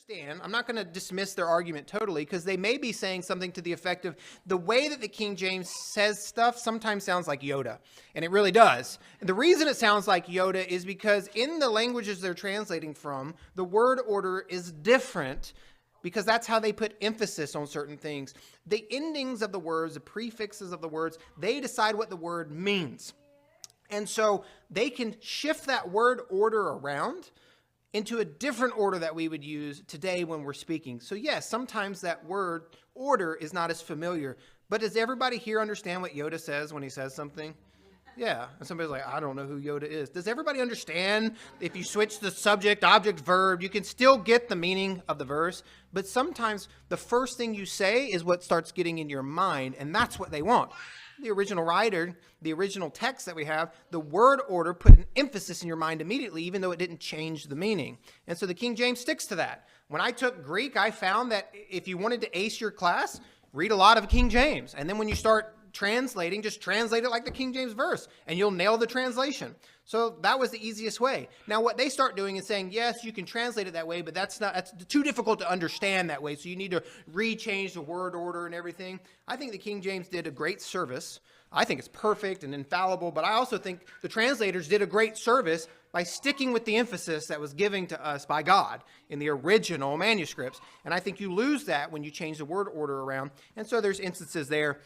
understand, I'm not going to dismiss their argument totally, because they may be saying something to the effect of the way that the King James says stuff sometimes sounds like Yoda, and it really does. And the reason it sounds like Yoda is because in the languages they're translating from, the word order is different because that's how they put emphasis on certain things. The endings of the words, the prefixes of the words, they decide what the word means. And so they can shift that word order around into a different order that we would use today when we're speaking. So yes, sometimes that word order is not as familiar, but does everybody here understand what Yoda says when he says something? Yeah, and somebody's like, I don't know who Yoda is. Does everybody understand if you switch the subject, object, verb, you can still get the meaning of the verse, but sometimes the first thing you say is what starts getting in your mind, and that's what they want. The original writer, the original text that we have, the word order put an emphasis in your mind immediately, even though it didn't change the meaning. And so the King James sticks to that. When I took Greek, I found that if you wanted to ace your class, read a lot of King James. And then when you start translating, just translate it like the King James verse, and you'll nail the translation. So that was the easiest way. Now, what they start doing is saying, yes, you can translate it that way, but that's too difficult to understand that way. So you need to rechange the word order and everything. I think the King James did a great service. I think it's perfect and infallible, but I also think the translators did a great service by sticking with the emphasis that was given to us by God in the original manuscripts. And I think you lose that when you change the word order around. And so there's instances there